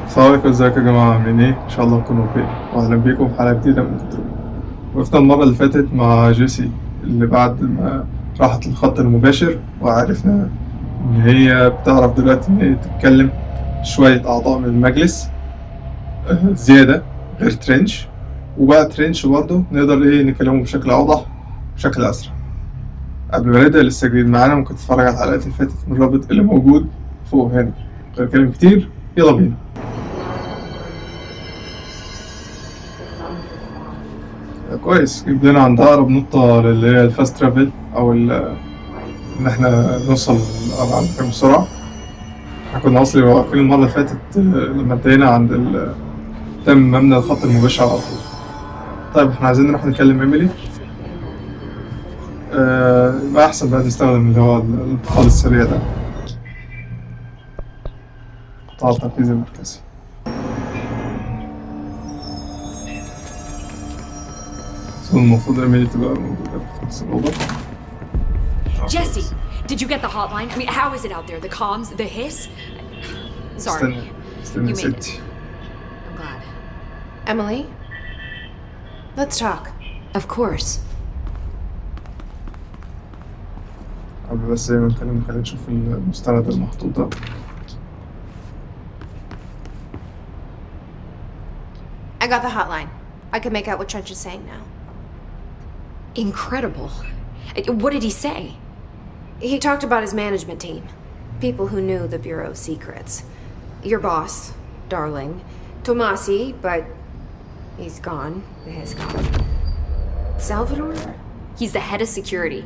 السلام عليكم، ازيكم يا جماعة؟ عاملين ايه؟ ان شاء الله تكونوا بخير، واهلا بيكم في حلقة جديدة من كنترول. وقفنا المرة اللي فاتت مع جيسي اللي بعد ما راحت للخط المباشر، وعرفنا ان هي بتعرف دلوقتي ان هي تتكلم شوية اعضاء من المجلس زيادة غير ترنش، وبقى ترنش برضه نقدر ايه نكلمه بشكل اوضح بشكل اسرع. قبل ما نبدأ لسه جديد معانا ممكن تتفرج على الحلقات اللي فاتت من الرابط اللي موجود فوق هنا. غير كلام كتير، يلا بينا. كويس، جيب لنا عند أقرب نقطة اللي هي الفاست ترافل أو إن إحنا نوصل لأبعد مكان بسرعة. إحنا كنا أصلي واقفين المرة اللي فاتت لما انتهينا عند تم مبنى الخط المباشر على طول. طيب إحنا عايزين نروح نكلم إيميلي. يبقى أحسن بقى نستخدم اللي هو الانتقال السريع ده، قطاع التركيز المركزي. المفروض إيميلي تبقى موجودة في نفس الأوضة. Jesse, did you get the hotline? I mean, how is it out there? The comms, the hiss? Sorry, you made it. I'm glad. Emily, let's talk. Of course. قبل بس ما نتكلم خلينا نشوف المستند المحطوط ده. I got the hotline. I can make out what Trench is saying now. Incredible. What did he say? He talked about his management team. People who knew the Bureau's secrets. Your boss, Darling. Tomasi, but he's gone. He's gone. Salvador? He's the head of security.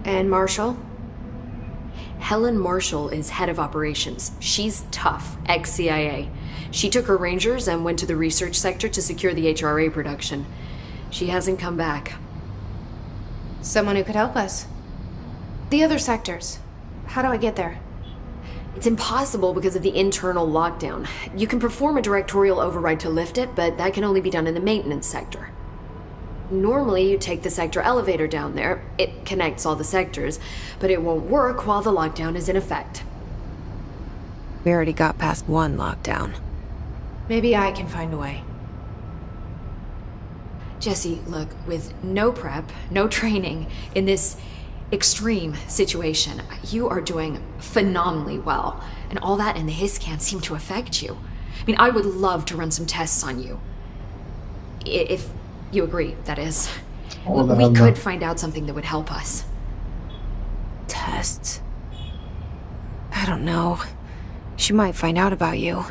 And Marshall? Helen Marshall is head of operations. She's tough, ex-CIA. She took her Rangers and went to the research sector to secure the HRA production. She hasn't come back. Someone who could help us. The other sectors. How do I get there? It's impossible because of the internal lockdown. You can perform a directorial override to lift it, but that can only be done in the maintenance sector. Normally, you take the sector elevator down there. It connects all the sectors, but it won't work while the lockdown is in effect. We already got past one lockdown. Maybe I can find a way. Jesse, look, with no prep, no training, in this extreme situation, you are doing phenomenally well. And all that and the hiss can't seem to affect you. I mean, I would love to run some tests on you. If you agree, that is. We could find out something that would help us. Tests? I don't know. She might find out about you.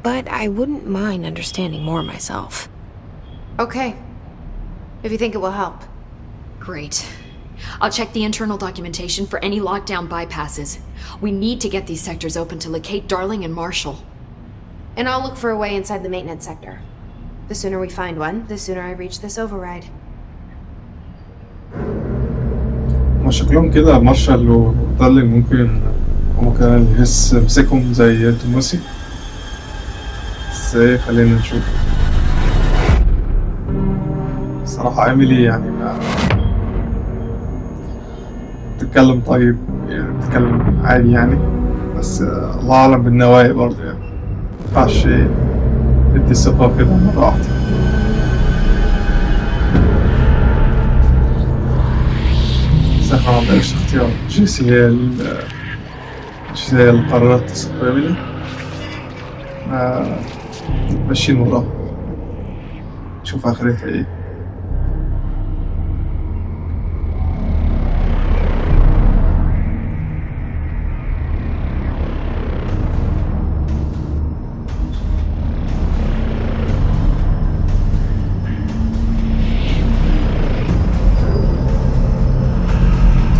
But I wouldn't mind understanding more myself. Okay. If you think it will help. Great. I'll check the internal documentation for any lockdown bypasses. We need to get these sectors open to locate Darling and Marshall. And I'll look for a way inside the maintenance sector. The sooner we find one, the sooner I reach this override. ما شكلهم كده مارشال ودارلينج ممكن هما كمان يحس مسكهم زي توماسي. بس خلينا نشوف. صراحة إيميلي يعني ما بتتكلم طيب، يعني بتتكلم عادي يعني، بس الله أعلم بالنوايا برضه يعني. مينفعش تدي الثقة كده مرة واحدة. بس احنا معندناش اختيار. جيسي هي اللي قررت تثق إيميلي. ماشيين وراها نشوف آخرتها ايه.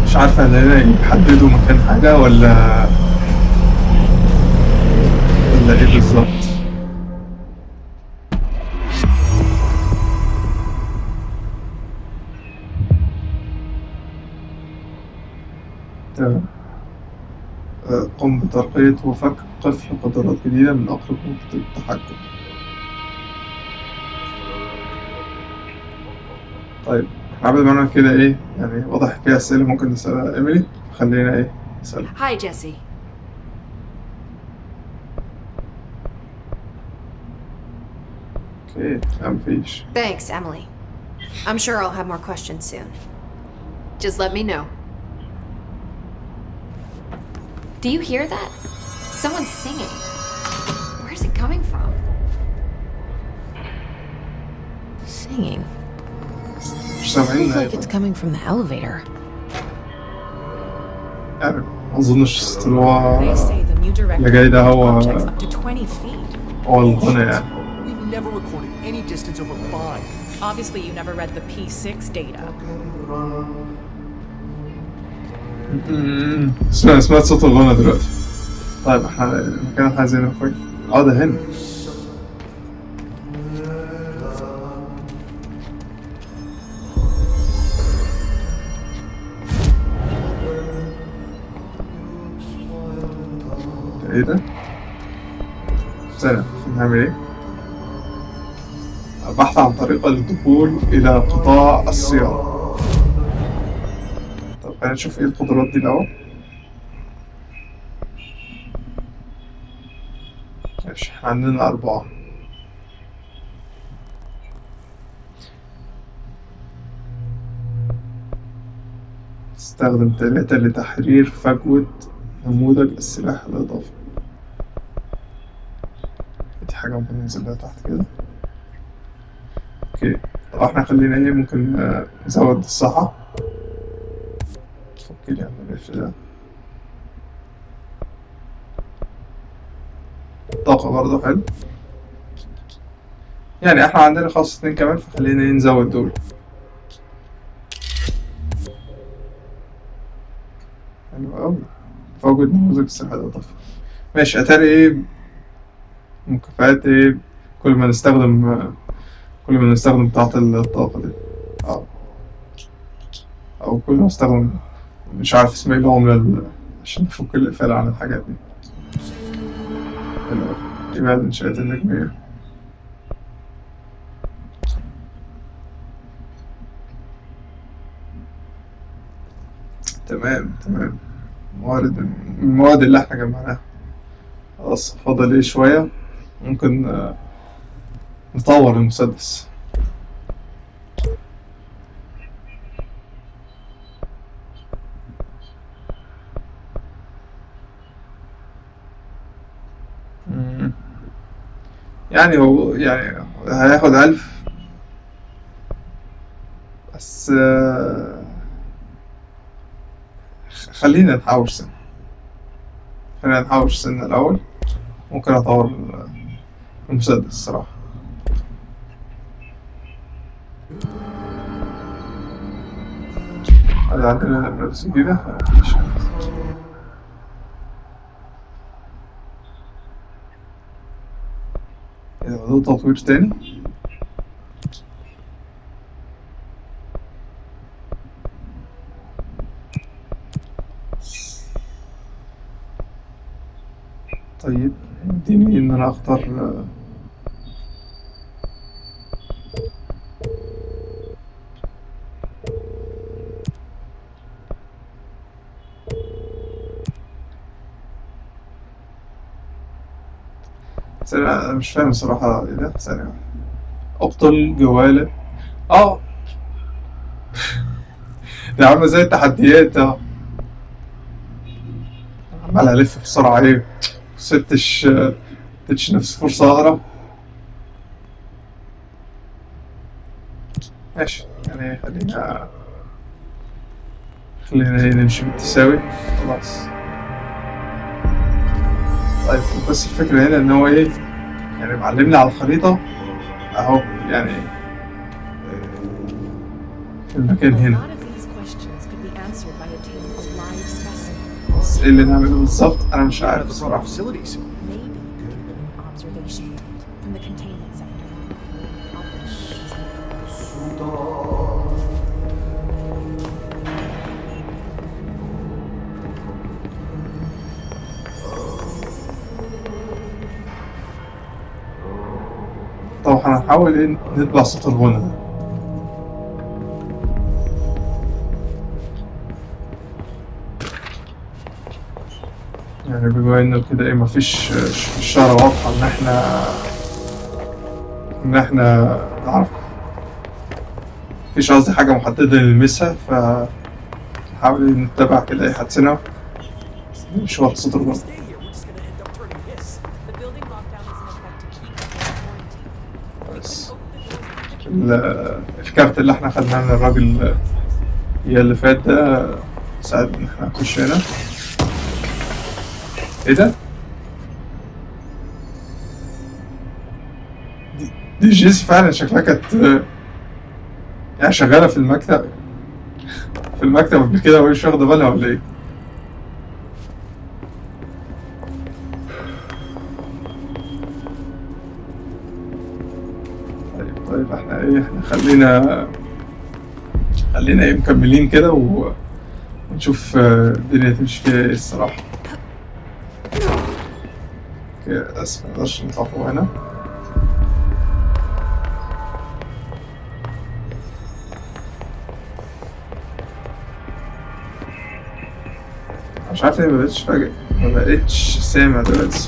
مش عارفة ان هنا يحددوا مكان حاجة ولا ايه بالظبط. قم بترقية وفك قفل قدرات جديدة من أقرب نقطة التحكم. طيب قبل ما نعمل كده ايه يعني واضح في أسئلة ممكن نسألها إيميلي، خلينا ايه نسألها. Hi, Jesse. اوكي لا مفيش. Thanks, Emily. I'm sure I'll have more questions soon. Just let me know. Do you hear that? Someone's singing. Where's it coming from? Singing. مش سامعين Sounds like it's coming from the elevator. يعني ما اظنش اللي هو They say the new director اللي جاي ده هو objects up to 20 feet. هو الغنى يعني. We've never recorded any distance over 5. Obviously, you never read the P6 data. سمعت صوت الغنى دلوقتي. طيب احنا المكان اللي عايزينه فين؟ ده هنا. ايه ده؟ استنى نعمل ايه؟ البحث عن طريقة للدخول إلى قطاع الصيانة. طب خلينا نشوف ايه القدرات دي الأول. ماشي احنا عندنا 4. استخدم 3 لتحرير فجوة نموذج السلاح الإضافي. دي حاجة ممكن ننزل لها تحت كده. اوكي طب احنا خلينا ايه ممكن نزود الصحة. فك لي الملف ده. الطاقة برضه حلو. يعني احنا عندنا خاص 2 كمان فخلينا ايه نزود دول. حلو اوي. فوجد نموذج السلاح الإضافي. ماشي اتاري ايه مكافآت ايه كل ما نستخدم بتاعة الطاقة دي. او كل ما نستخدم مش عارف اسمها ايه العملة عشان نفك الإقفال عن الحاجات دي. حلو دي بقى الإنشاءات النجمية. تمام. المواد اللي احنا جمعناها خلاص فاضل ايه شوية ممكن نطور المسدس. يعني هو يعني هياخد 1000 بس خلينا نحاول سنة الأول. ممكن أطور المسدس الصراحة. هذا عندنا ملابس جديدة إذا بدأ تطوير تاني. طيب اديني ان انا اختار انا مش فاهم الصراحة ايه ده. ثانية اقتل جوالة دي عاملة زي التحديات عمال الف بسرعة ايه مسبتش نفس فرصة أهرب. ماشي يعني خلينا نمشي بالتساوي خلاص. طيب بس الفكرة هنا إن هو إيه يعني معلمني على الخريطة أهو يعني في المكان هنا. بس إيه اللي نعمله بالظبط أنا مش عارف بصراحة. طب هنحاول ايه نتبع صوت الغنى ده. يعني بما انه كده ايه مفيش اشارة واضحة ان احنا ان احنا نعرف مفيش قصدي حاجة محددة نلمسها، فنحاول نتبع كده اي حدسنا مش وقت صوت الغرب. Stay here, we're just gonna end up turning this. The building lockdown is in effect to keep people in quarantine. بس الكارت اللي احنا خدناه من الراجل اللي فات ده ساعد ان احنا نخش هنا. ايه ده؟ دي جيسي فعلا شكلها كانت يعني شغالة في المكتب قبل كده ومش واخدة بالها ولا ايه؟ طيب احنا ايه، احنا خلينا ايه مكملين كده ونشوف الدنيا تمشي فيها ايه الصراحة. اوكي اسف مقدرش نطلع فوق هنا. مش عارف ليه ما بقتش سامع دلوقتي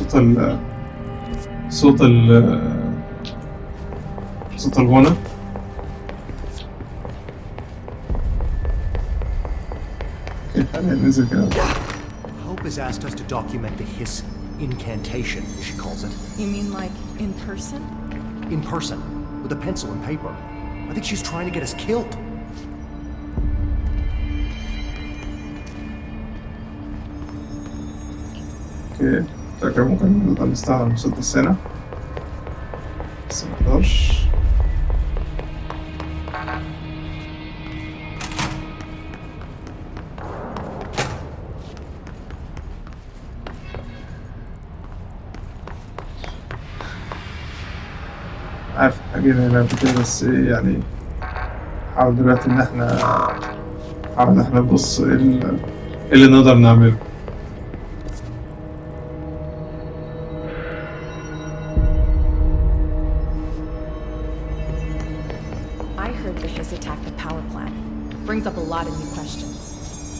صوت الغنى. اوكي خلينا ننزل كده. Hope has asked us to document the hiss incantation, she calls it. You mean like in person? In person, with a pencil and paper. I think she's trying to get us killed. اوكي فاكر ممكن نقدر نستخدم مسدس هنا بس مقدرش. عارف حاجين هنا كده بس ايه يعني حاول دلوقتي ان احنا نبص ايه اللي نقدر نعمله. I heard the hiss attacked the power plant. Brings up a lot of new questions.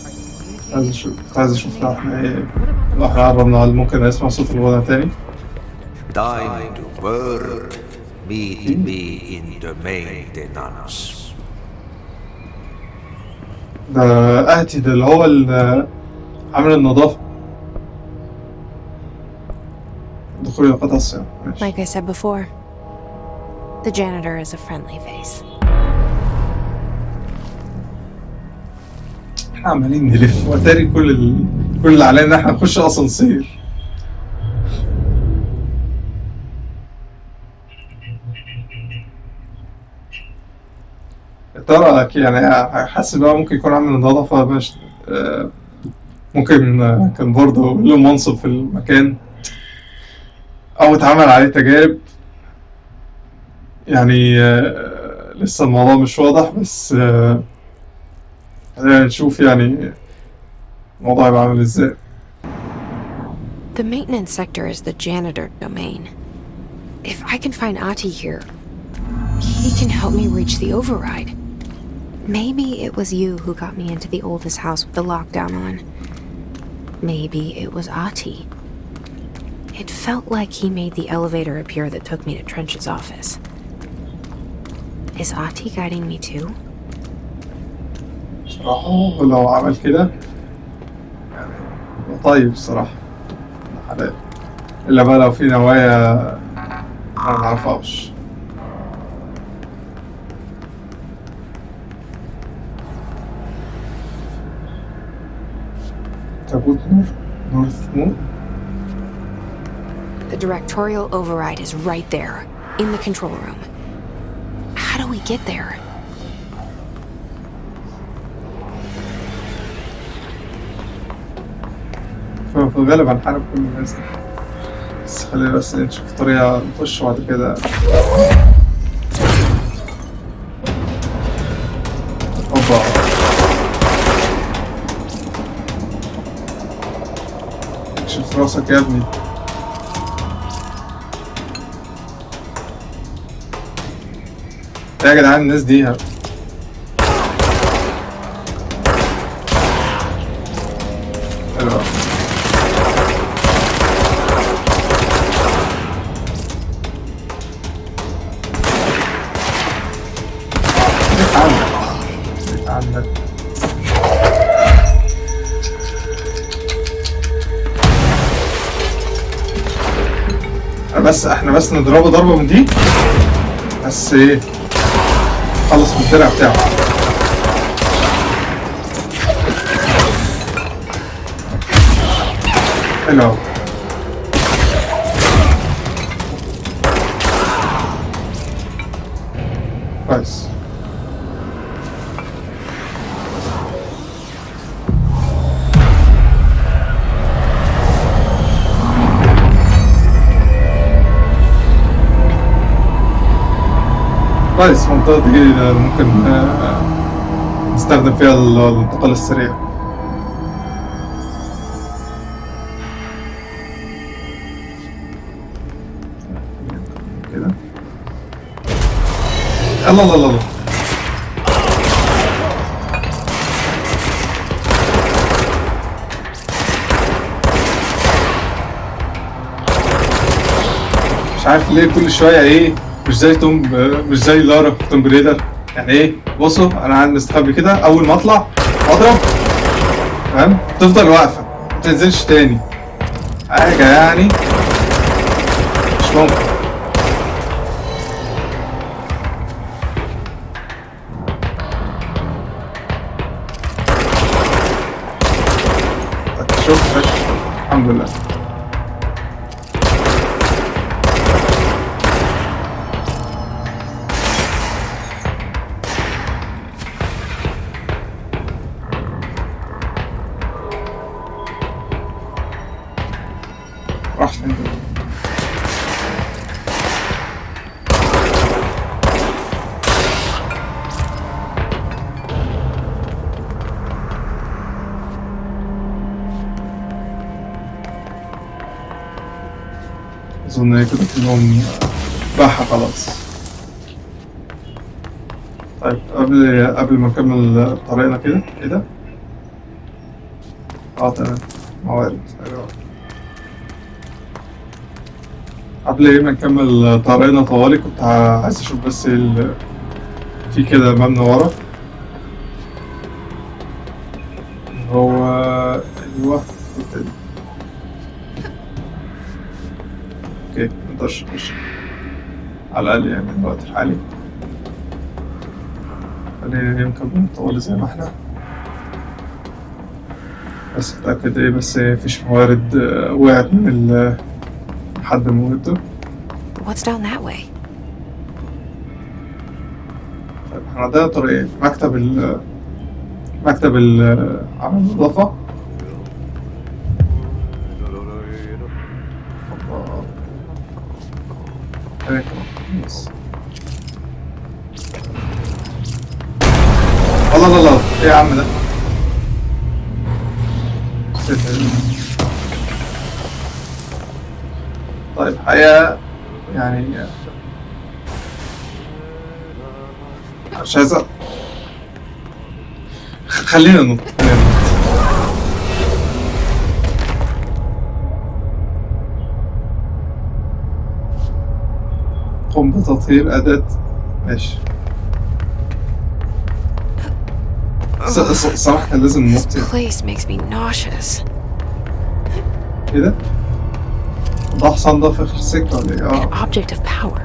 Are you communicating? عايز اشوف لو احنا ايه، لو احنا قربنا ممكن نسمع صوت الغنى تاني. Time to work. Meet me in the maintenance. ده اهتي ده اللي هو عامل النظافة. دخول القطع الصيانة. Like I said before, the janitor is a friendly face. احنا عمالين نلف واتاري كل اللي علينا ان احنا نخش اسانسير. يا ترى يعني حاسس بقى ممكن يكون عامل نظافة باش ممكن كان برضه له منصب في المكان او اتعمل عليه تجارب يعني لسه الموضوع مش واضح بس خلينا نشوف يعني الموضوع يبقى عامل ازاي. The maintenance sector is the janitor domain. If I can find Ati here, he can help me reach the override. Maybe it was you who got me into the oldest house with the lockdown on. Maybe it was Ati. It felt like he made the elevator appear that took me to Trench's office. Is Ati guiding me too? بصراحة لو عمل كده يعني طيب الصراحة حلال، إلا بقى لو في نوايا ما نعرفهاش. تابوت نورث مون. The directorial override is right there, in the control room. How do we get there? في الغالب هنحارب كل الناس دي، بس خلينا بس نشوف طريقة نخش وبعد كده. اوبا اكشف راسك يا ابني. يا جدعان الناس دي حلوة. احنا بس نضربه ضربة من دي بس ايه خلص من الدرع بتاعه. حلو كويس. كويس، منطقة جديدة ممكن نستخدم فيها الانتقال السريع. كده الله الله الله. مش عارف ليه كل شوية ايه مش زي لارا في توم بريدر. يعني ايه بصوا انا قاعد مستخبي كده، اول ما اطلع واضرب فاهم تفضل واقفة ما تنزلش تاني حاجة يعني مش ممكن. شوف الحمد لله. راح فين؟ أظن كده كلهم باحة خلاص. طيب قبل ما نكمل طريقنا كده ايه ده؟ تمام موارد. ايوه قبل ما نكمل طريقنا طوالي كنت عايز اشوف بس في كده مبنى ورا هو ايوه اوكي مقدرش نخش على الاقل يعني الوقت الحالي. خلينا نكمل طوالي زي ما احنا بس اتأكد ايه بس مفيش موارد وقعت من حد موته. What's down that way? طيب احنا عندنا طريقين، مكتب عمل النظافة بس. الله الله الله ايه يا عم ده؟ طيب حقيقة يعني مش عايز خلينا ننط. قم بتطهير أداة ماشي. صراحة كان لازم ننط. This place makes me nauseous. ايه ده؟ ده حصان ده في آخر السكة ولا ايه؟ An object of power.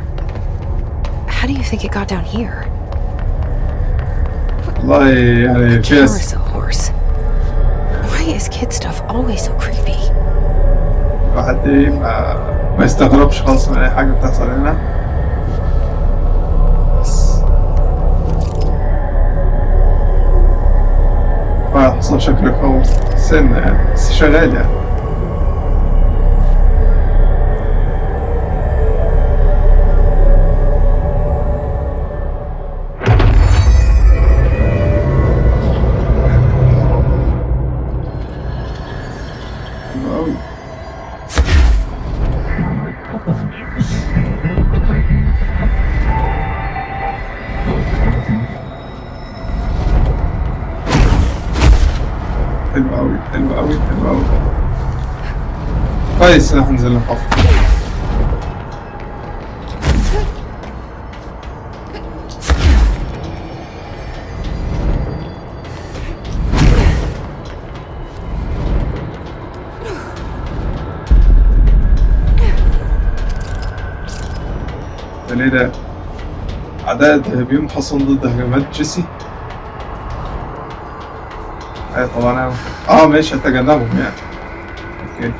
How do you think it got down here? والله يعني في Carousel horse. Why is kid stuff always so creepy? واحد ايه ما يستغربش خالص من أي حاجة بتحصل هنا. بس حصل شكله قوي سنة يعني بس شغال يعني. حلو أوي كويس راح ننزل نحفر. ده ليه ده؟ أعداء ذهبيون محصن ضد هجمات جيسي. طبعا ماشي هتجنبهم يعني. اوكي.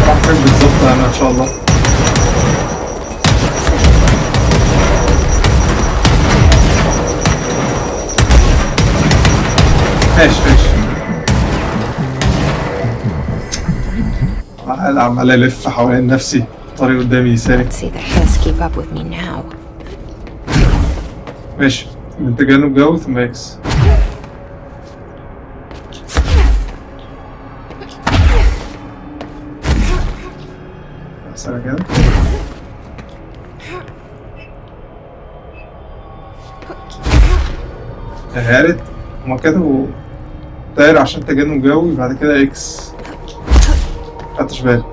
راح فين بالظبط انا ان شاء الله. ماشي عمال الف حوالين نفسي، الطريق قدامي يساري. ماشي من تجنب جو ثم اكس. سنة كده هارت هما كتبوا داير عشان تجنب جوي بعد كده اكس، مخدتش بالي.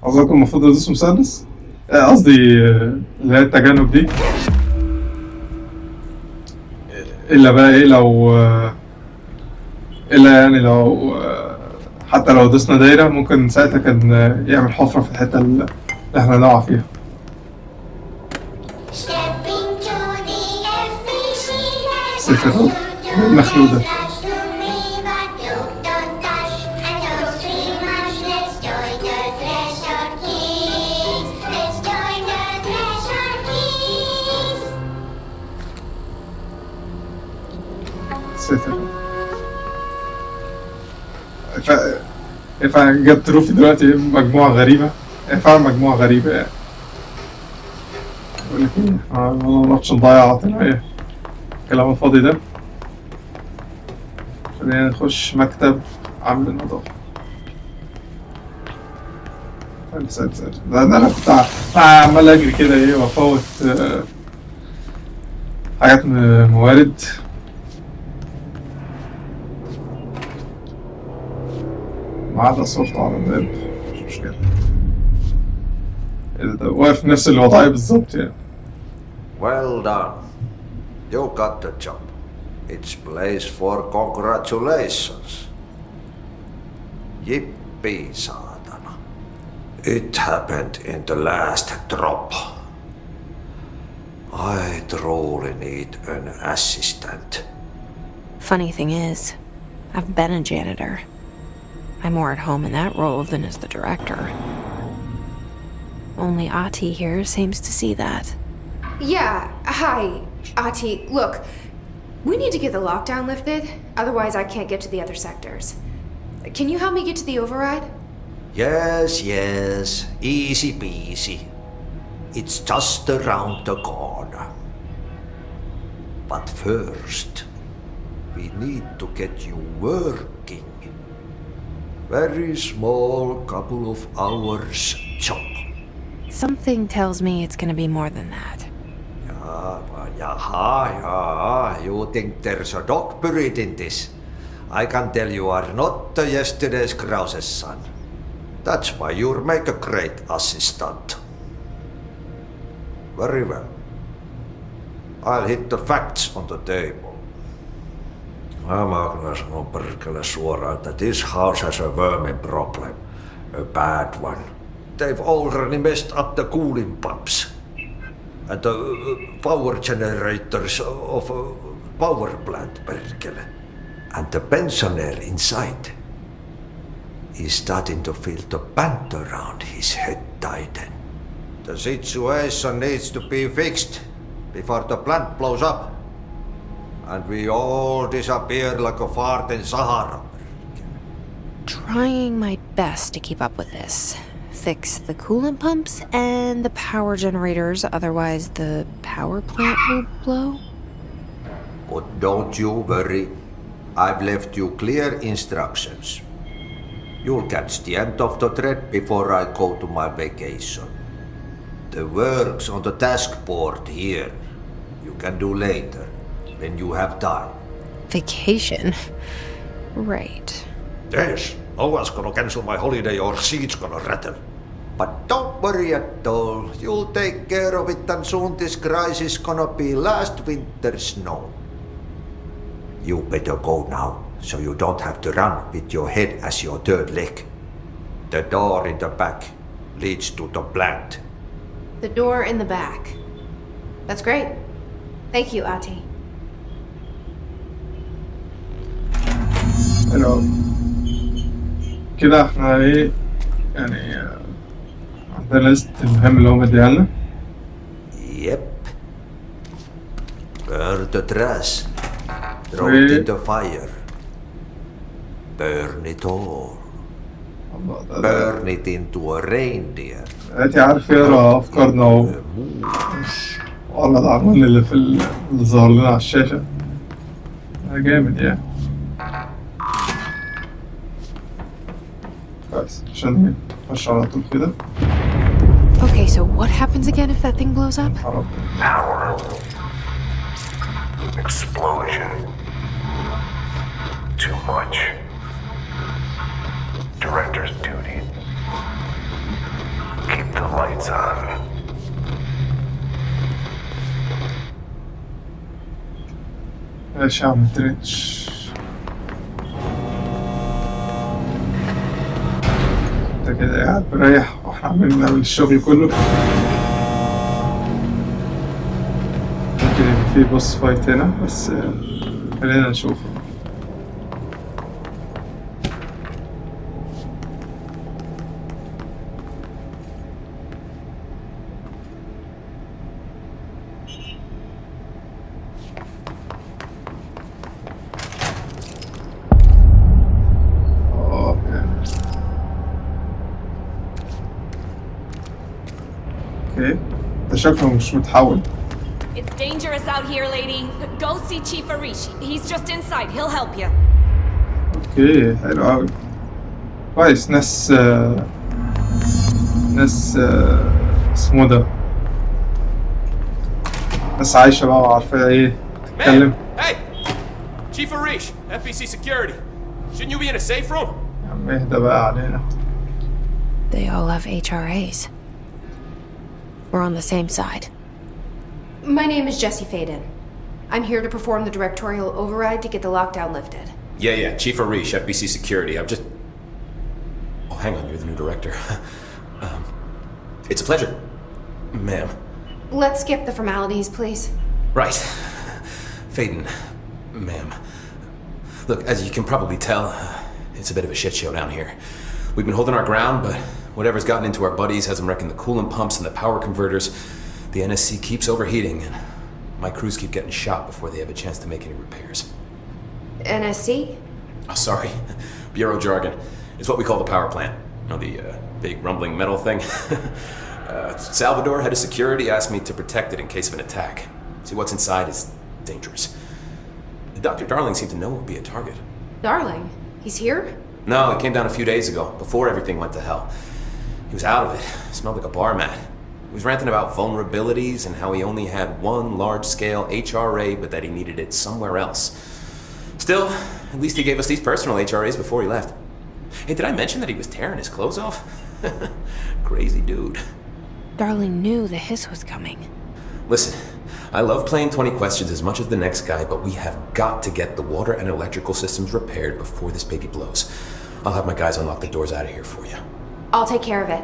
أظن المفروض أدوس مسدس، قصدي اللي هي التجنب دي. إلا بقى إيه يعني لو حتى لو دوسنا دايرة ممكن ساعتها كان يعمل حفرة في الحتة اللي احنا نقع فيها. صفر المخلودة. فعلا جت تروفي دلوقتي مجموعة غريبة، فعلا مجموعة غريبة يعني. بقول لك ايه، ماتش نضيع عطينا الكلام الفاضي ده. خلينا نخش مكتب عامل النظافة. سهل لأن أنا كنت عمال أجري كده وأفوت حاجات موارد. ما عدا صورته على الباب مش مشكلة. ده واقف نفس الوضعية بالظبط يعني. Well done. You got the job. It's place for congratulations. Yippee, saatana. It happened in the last drop. I truly need an assistant. Funny thing is, I've been a janitor. I'm more at home in that role than as the director. Only Ati here seems to see that. Yeah, hi, Ati. Look, we need to get the lockdown lifted, otherwise I can't get to the other sectors. Can you help me get to the override? Yes, easy peasy. It's just around the corner. But first, we need to get you working. Very small, couple of hours job. Something tells me it's gonna be more than that. Yeah. You think there's a dog buried in this? I can tell you are not yesterday's Krause's son. That's why you'll make a great assistant. Very well. I'll hit the facts on the table. Mä kyllä sanon perkele suoraan, että this house has a vermin problem. A bad one. They've already messed up the cooling pumps. And the power generators of a power plant, perkele. And the pensioner inside is starting to feel the band around his head tighten. The situation needs to be fixed before the plant blows up. And we all disappear like a fart in Sahara. Trying my best to keep up with this. Fix the coolant pumps and the power generators, otherwise the power plant will blow. But don't you worry. I've left you clear instructions. You'll catch the end of the thread before I go to my vacation. The work's on the task board here. You can do later, when you have time. Vacation? Right. Yes, no one's gonna cancel my holiday or seat's gonna rattle. But don't worry at all. You'll take care of it, and soon this crisis gonna be last winter's snow. You better go now, so you don't have to run with your head as your third leg. The door in the back leads to the plant. The door in the back. That's great. Thank you, Ati. حلو. كده احنا ايه يعني عندنا لست المهام اللي هو مديها لنا. Yep. Burn the trash. Throw it in the fire. Burn it all. الله ده Burn it into a reindeer. دلوقتي عارف يقرا افكارنا ولا العنوان اللي ظهر لنا على الشاشة. ده جامد يعني. كويس عشان نخش على طول كده. Okay, so what happens again if that thing blows up? Power. Explosion. Too much. Director's duty. Keep the lights on. ماشي يا عم تريتش. انت كده قاعد مريح واحنا عمالين نعمل الشغل كله. ممكن يبقى في بوس فايت هنا بس خلينا نشوف. اوكي ده شكله مش متحول. It's dangerous out here, lady. Go see Chief Arishi. He's just inside. He'll help you. اوكي حلو اوي. كويس ناس اسمه ده ناس عايشة بقى وعارفة ايه تتكلم. Hey! Chief Arish, FBC Security. Shouldn't you be in a safe room? يا عم اهدى بقى علينا. They all have HRAs. We're on the same side. My name is Jesse Faden. I'm here to perform the directorial override to get the lockdown lifted. Yeah, Chief Arish, FBC Security. I'm just... Oh, hang on, you're the new director. It's a pleasure, ma'am. Let's skip the formalities, please. Right. Faden, ma'am. Look, as you can probably tell, it's a bit of a shit show down here. We've been holding our ground, but whatever's gotten into our buddies has them wrecking the coolant pumps and the power converters. The NSC keeps overheating, and my crews keep getting shot before they have a chance to make any repairs. NSC? Oh, sorry. Bureau jargon. It's what we call the power plant. You know, the big rumbling metal thing? Salvador, head of security, asked me to protect it in case of an attack. See, what's inside is dangerous. Dr. Darling seemed to know it would be a target. Darling? He's here? No, he came down a few days ago, before everything went to hell. He was out of it. Smelled like a bar mat. He was ranting about vulnerabilities and how he only had one large-scale HRA, but that he needed it somewhere else. Still, at least he gave us these personal HRAs before he left. Hey, did I mention that he was tearing his clothes off? Crazy dude. Darling knew the hiss was coming. Listen, I love playing 20 questions as much as the next guy, but we have got to get the water and electrical systems repaired before this baby blows. I'll have my guys unlock the doors out of here for you. I'll take care of it.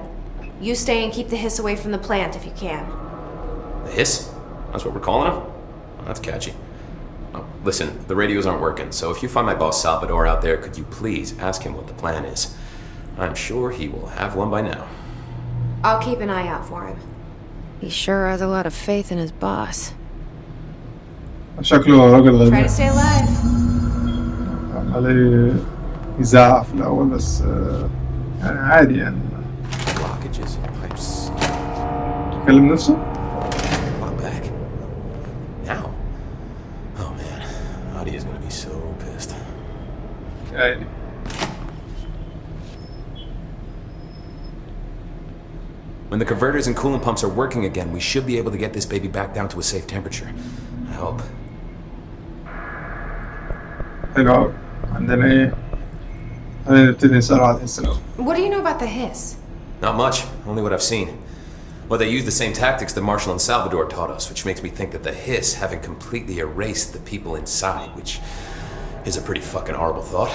You stay and keep the hiss away from the plant if you can. The hiss? That's what we're calling him? Oh, that's catchy. Oh, listen, the radios aren't working, so if you find my boss Salvador out there, could you please ask him what the plan is? I'm sure he will have one by now. I'll keep an eye out for him. He sure has a lot of faith in his boss. شكله راجل Try غلبان. to stay alive. عمال يزعق في الأول بس يعني عادي يعني. Blockages and pipes. يكلم نفسه؟ Lock back. Now? Oh man, Adi is gonna be so pissed. يعني When the converters and coolant pumps are working again, we should be able to get this baby back down to a safe temperature. I hope. حلو أوي. عندنا إيه؟ خلينا نبتدي نسأل على الحس الأول. What do you know about the hiss? Not much, only what I've seen. Well, they use the same tactics that Marshall and Salvador taught us, which makes me think that the hiss haven't completely erased the people inside, which is a pretty fucking horrible thought.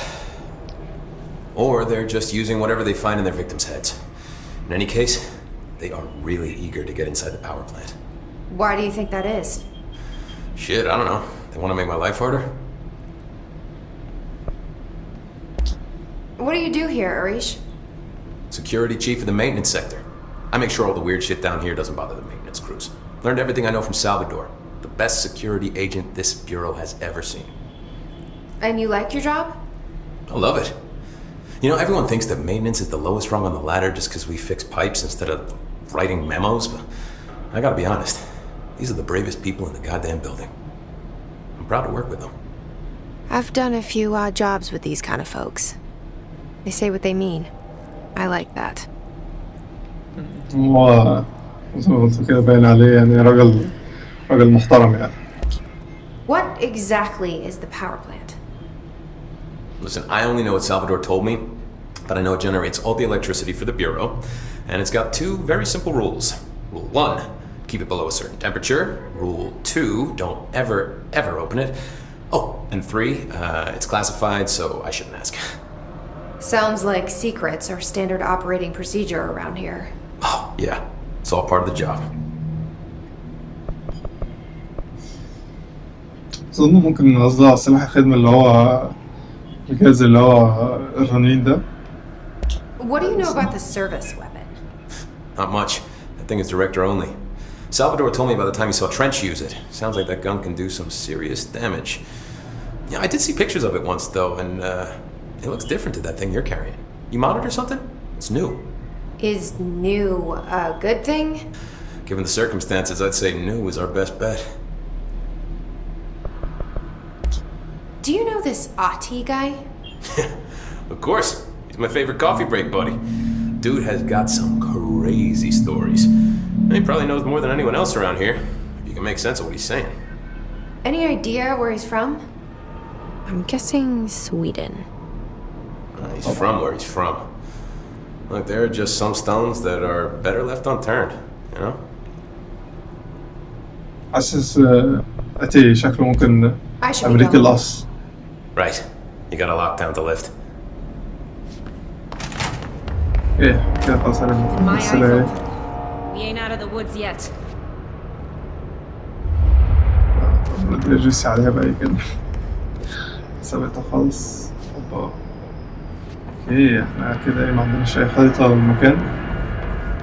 Or they're just using whatever they find in their victims' heads. In any case, they are really eager to get inside the power plant. Why do you think that is? Shit, I don't know. They want to make my life harder? What do you do here, Arish? Security chief of the maintenance sector. I make sure all the weird shit down here doesn't bother the maintenance crews. Learned everything I know from Salvador. The best security agent this bureau has ever seen. And you like your job? I love it. You know, everyone thinks that maintenance is the lowest rung on the ladder just because we fix pipes instead of writing memos, but I gotta be honest. These are the bravest people in the goddamn building. I'm proud to work with them. I've done a few odd jobs with these kind of folks. They say what they mean. I like that. هو زي ما قلت كده باين عليه يعني راجل محترم يعني. What exactly is the power plant? Listen, I only know what Salvador told me, but I know it generates all the electricity for the Bureau, and it's got two very simple rules. Rule 1, keep it below a certain temperature. Rule 2, don't ever open it. Oh, and 3, it's classified, so I shouldn't ask. Sounds like secrets are standard operating procedure around here. Oh, yeah. It's all part of the job. أظن ممكن قصدها سلاح الخدمة اللي هو الجهاز اللي هو الرنين ده. What do you know about the service weapon? Not much. That thing is director only. Salvador told me by the time he saw Trench use it. Sounds like that gun can do some serious damage. Yeah, I did see pictures of it once, though, and it looks different to that thing you're carrying. You modded or something? It's new. Is new a good thing? Given the circumstances, I'd say new is our best bet. Do you know this Ati guy? Of course. He's my favorite coffee break buddy. Dude has got some crazy stories. And he probably knows more than anyone else around here, if you can make sense of what he's saying. Any idea where he's from? I'm guessing Sweden. He's from where he's from. Look, there are just some stones that are better left unturned, you know? حاسس أتي شكله ممكن I should be أمريكي going. الأصل. Right. You gotta lock down the lift. إيه كده خلاص أنا My eyes إيه open. We ain't out of the woods yet. بدي أجيسي عليها بقى كده. ثابتة خالص. أوبا. اوكي احنا كده ايه معندناش اي خريطة للمكان.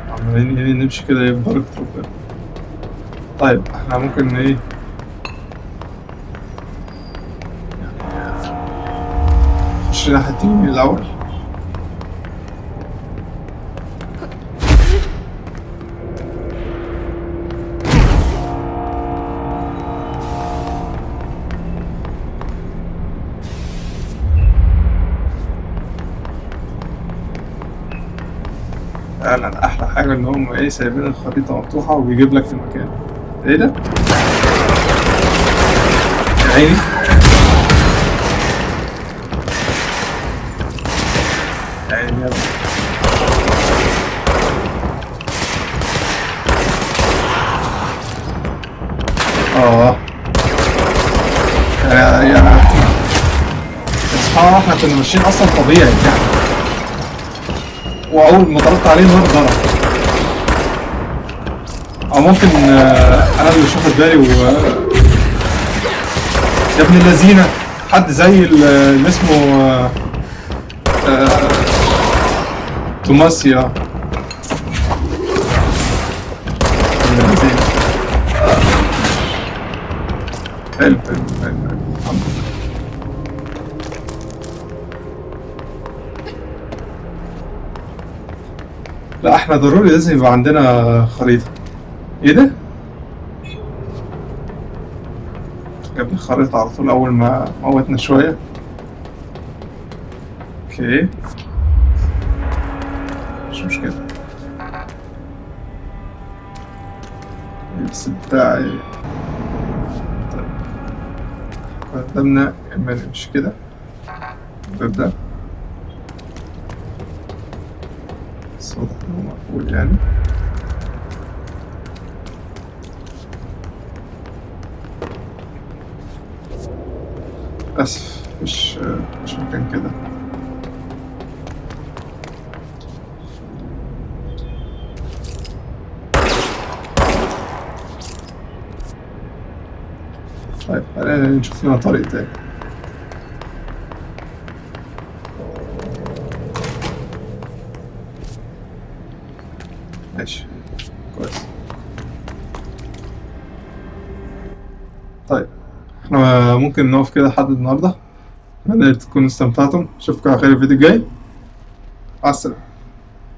عمالين ايه نمشي كده ايه بدرجة ربنا. طيب احنا ممكن ايه نخش ناحية اليمين الأول. فعلا احلى حاجه ان هم ايه سايبين الخريطه مفتوحه وبيجيب لك المكان. ايه ده؟ يا عيني يا عيني يلا. يا اصحى احنا كنا ماشيين اصلا طبيعي يعني، واول ما ضربت عليه نار ضرب. او ممكن انا اللي مش واخد بالي يا ابن اللذينه حد زي اللي اسمه توماسيا. حلو الحمد لله. لا احنا ضروري لازم يبقى عندنا خريطة. ايه ده؟ جاب لي الخريطة على طول اول ما موتنا شوية. اوكي مش مشكلة. الحساب بتاعي. طيب قدامنا اما نمشي كده الباب ده صوت مقفول يعني. للأسف مش مكان كده. طيب خلينا نشوف لنا طريق تاني. ماشي كويس. طيب احنا ممكن نقف كده لحد النهارده. اتمنى تكونوا استمتعتم. اشوفكم على خير الفيديو الجاي. مع السلامة.